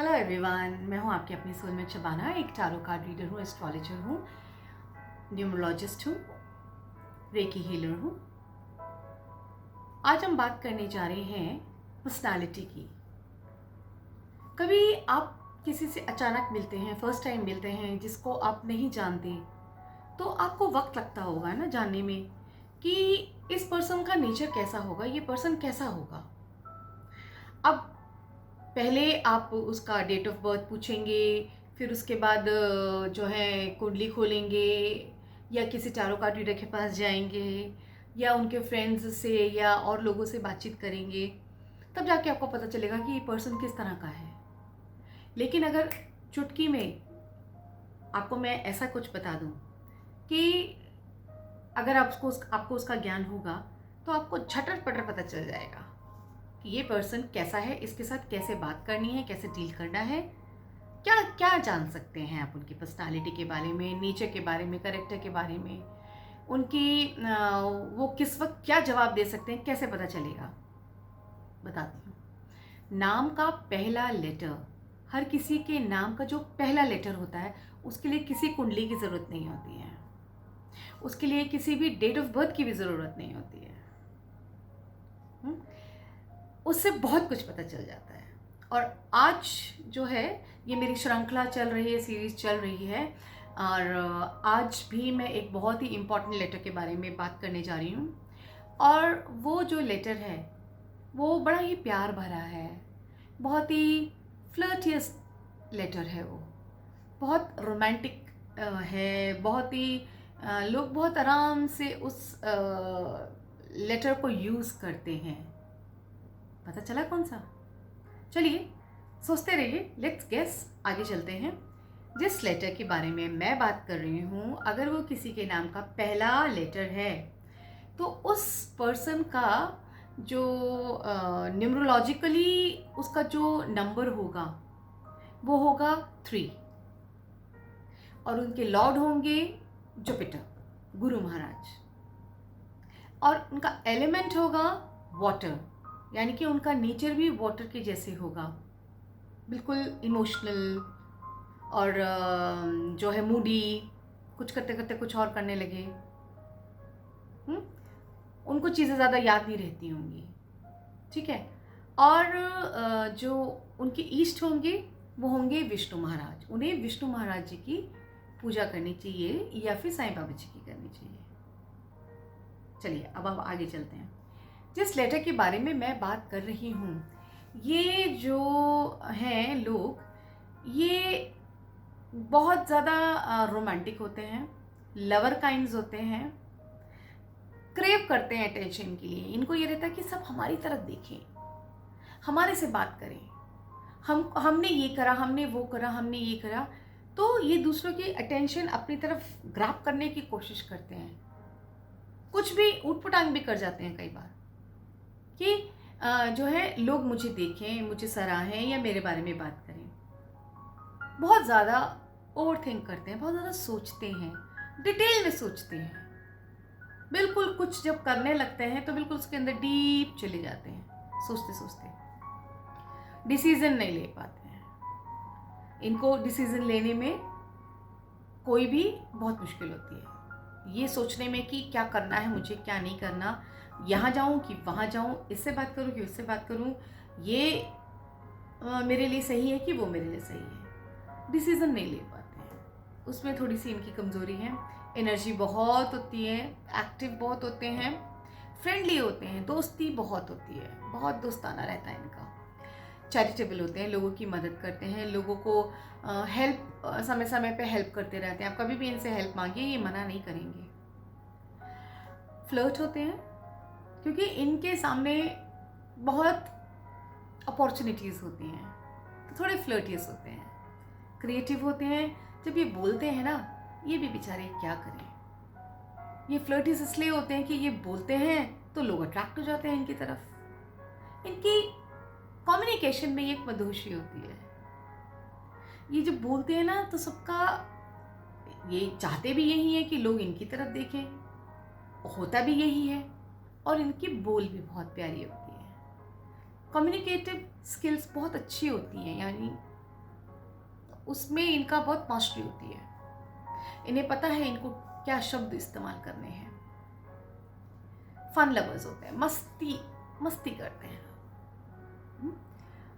Hello everyone, मैं हूँ आपकी अपनी सोलमेट शबाना। एक टैरो कार्ड रीडर हूँ, एस्ट्रोलॉजर हूँ, न्यूमरोलॉजिस्ट हूँ, रेकी हीलर हूँ। आज हम बात करने जा रहे हैं पर्सनालिटी की। कभी आप किसी से अचानक मिलते हैं, फर्स्ट टाइम मिलते हैं, जिसको आप नहीं जानते, तो आपको वक्त लगता होगा ना जानने में कि इस पर्सन का नेचर कैसा होगा, ये पर्सन कैसा होगा। अब पहले आप उसका डेट ऑफ बर्थ पूछेंगे, फिर उसके बाद जो है कुंडली खोलेंगे, या किसी टैरो कार्ड रीडर के पास जाएंगे, या उनके फ्रेंड्स से या और लोगों से बातचीत करेंगे, तब जाके आपको पता चलेगा कि ये पर्सन किस तरह का है। लेकिन अगर चुटकी में आपको मैं ऐसा कुछ बता दूं कि अगर आपको उसका ज्ञान होगा, तो आपको झटर पटर पता चल जाएगा कि ये पर्सन कैसा है, इसके साथ कैसे बात करनी है, कैसे डील करना है। क्या क्या जान सकते हैं आप उनकी पर्सनालिटी के बारे में, नेचर के बारे में, करेक्टर के बारे में, उनकी वो किस वक्त क्या जवाब दे सकते हैं, कैसे पता चलेगा, बताती हूँ। नाम का पहला लेटर, हर किसी के नाम का जो पहला लेटर होता है, उसके लिए किसी कुंडली की ज़रूरत नहीं होती है, उसके लिए किसी भी डेट ऑफ बर्थ की भी ज़रूरत नहीं होती है। उससे बहुत कुछ पता चल जाता है। और आज जो है, ये मेरी श्रृंखला चल रही है, सीरीज चल रही है, और आज भी मैं एक बहुत ही इम्पॉर्टेंट लेटर के बारे में बात करने जा रही हूँ। और वो जो लेटर है वो बड़ा ही प्यार भरा है, बहुत ही फ्लर्टियस लेटर है, वो बहुत रोमांटिक है, बहुत ही लोग बहुत आराम से उस लेटर को यूज़ करते हैं। पता चला कौन सा? चलिए सोचते रहिए, लेट्स गेस, आगे चलते हैं। जिस लेटर के बारे में मैं बात कर रही हूँ, अगर वो किसी के नाम का पहला लेटर है, तो उस पर्सन का जो न्यूमरोलॉजिकली उसका जो नंबर होगा वो होगा 3, और उनके लॉर्ड होंगे जुपिटर, गुरु महाराज, और उनका एलिमेंट होगा वाटर, यानी कि उनका नेचर भी वाटर के जैसे होगा, बिल्कुल इमोशनल, और जो है मूडी, कुछ करते करते कुछ और करने लगे। उनको चीज़ें ज़्यादा याद नहीं रहती होंगी, ठीक है। और जो उनके ईष्ट होंगे वो होंगे विष्णु महाराज। उन्हें विष्णु महाराज जी की पूजा करनी चाहिए, या फिर साईं बाबा जी की करनी चाहिए। चलिए अब आगे चलते हैं। जिस लेटर के बारे में मैं बात कर रही हूँ, ये जो हैं लोग, ये बहुत ज़्यादा रोमांटिक होते हैं, लवर काइंड्स होते हैं, क्रेव करते हैं अटेंशन के लिए। इनको ये रहता है कि सब हमारी तरफ देखें, हमारे से बात करें, हमने ये करा, हमने वो करा, हमने ये करा, तो ये दूसरों की अटेंशन अपनी तरफ ग्रैब करने की कोशिश करते हैं। कुछ भी ऊटपटांग भी कर जाते हैं कई बार कि जो है लोग मुझे देखें, मुझे सराहें, या मेरे बारे में बात करें। बहुत ज़्यादा ओवर थिंक करते हैं, बहुत ज़्यादा सोचते हैं, डिटेल में सोचते हैं। बिल्कुल कुछ जब करने लगते हैं तो बिल्कुल उसके अंदर डीप चले जाते हैं, सोचते सोचते डिसीजन नहीं ले पाते हैं। इनको डिसीजन लेने में कोई भी बहुत मुश्किल होती है, ये सोचने में कि क्या करना है मुझे, क्या नहीं करना, यहाँ जाऊँ कि वहाँ जाऊँ, इससे बात करूँ कि उससे बात करूँ, ये मेरे लिए सही है कि वो मेरे लिए सही है। डिसीज़न नहीं ले पाते हैं, उसमें थोड़ी सी इनकी कमज़ोरी है। एनर्जी बहुत होती है, एक्टिव बहुत होते हैं, फ्रेंडली होते हैं, दोस्ती बहुत होती है, बहुत दोस्ताना रहता है इनका। चैरिटेबल होते हैं, लोगों की मदद करते हैं, लोगों को हेल्प समय समय पे हेल्प करते रहते हैं। आप कभी भी इनसे हेल्प मांगिए, ये मना नहीं करेंगे। फ्लर्ट होते हैं क्योंकि इनके सामने बहुत अपॉर्चुनिटीज़ होती हैं, तो थोड़े फ्लर्टियस होते हैं। क्रिएटिव होते हैं, जब ये बोलते हैं ना, ये भी बेचारे क्या करें। ये फ्लर्टियस इसलिए होते हैं कि ये बोलते हैं तो लोग अट्रैक्ट हो जाते हैं इनकी तरफ। इनकी कम्युनिकेशन में एक मधुशी होती है। ये जब बोलते हैं ना, तो सबका ये चाहते भी यही है कि लोग इनकी तरफ देखें, होता भी यही है, और इनकी बोल भी बहुत प्यारी होती है। कम्युनिकेटिव स्किल्स बहुत अच्छी होती हैं, यानी उसमें इनका बहुत मास्टरी होती है। इन्हें पता है इनको क्या शब्द इस्तेमाल करने हैं। फन लवर्स होते हैं, मस्ती करते हैं।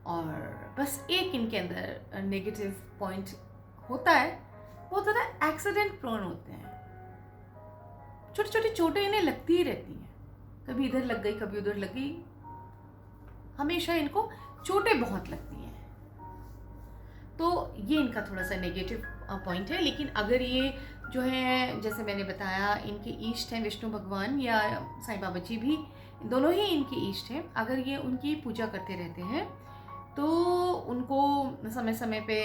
और बस एक इनके अंदर नेगेटिव पॉइंट होता है, वो ज़्यादा एक्सीडेंट प्रोन होते हैं। छोटी छोटी चोटें इन्हें लगती ही रहती हैं, कभी इधर लग गई कभी उधर लग गई, हमेशा इनको चोटें बहुत लगती हैं। तो ये इनका थोड़ा सा नेगेटिव पॉइंट है। लेकिन अगर ये जो है, जैसे मैंने बताया, इनके ईष्ट हैं विष्णु भगवान या साईं बाबा जी भी, दोनों ही इनके ईष्ट हैं। अगर ये उनकी पूजा करते रहते हैं तो उनको समय समय पे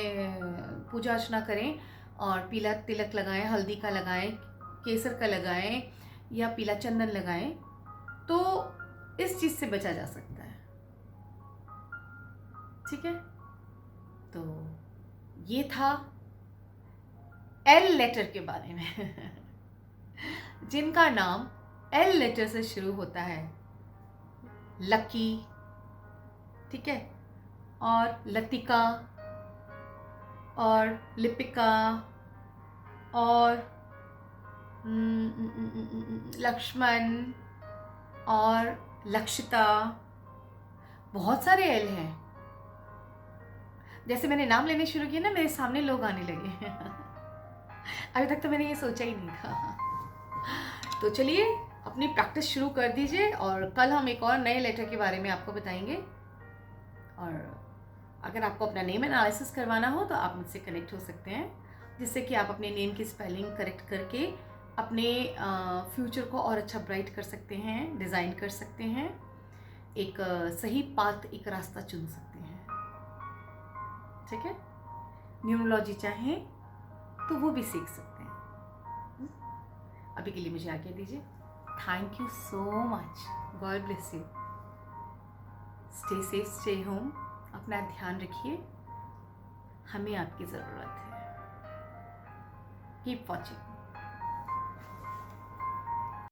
पूजा अर्चना करें और पीला तिलक लगाएं, हल्दी का लगाएं, केसर का लगाएं या पीला चंदन लगाएं, तो इस चीज़ से बचा जा सकता है। ठीक है, तो ये था एल लेटर के बारे में जिनका नाम एल लेटर से शुरू होता है। लकी, ठीक है, और लतिका और लिपिका और लक्ष्मण और लक्षिता, बहुत सारे एल हैं। जैसे मैंने नाम लेने शुरू किया ना, मेरे सामने लोग आने लगे अभी तक तो मैंने ये सोचा ही नहीं था। तो चलिए अपनी प्रैक्टिस शुरू कर दीजिए और कल हम एक और नए लेटर के बारे में आपको बताएंगे। और अगर आपको अपना नेम एनालिसिस करवाना हो तो आप मुझसे कनेक्ट हो सकते हैं, जिससे कि आप अपने नेम की स्पेलिंग करेक्ट करके अपने फ्यूचर को और अच्छा ब्राइट कर सकते हैं, डिज़ाइन कर सकते हैं, एक सही पाथ, एक रास्ता चुन सकते हैं। ठीक है, न्यूमरोलॉजी चाहें तो वो भी सीख सकते हैं। अभी के लिए मुझे आज्ञा दीजिए। Thank you so much, God bless you, stay safe, stay home, अपना ध्यान रखिए, हमें आपकी ज़रूरत है। Keep watching.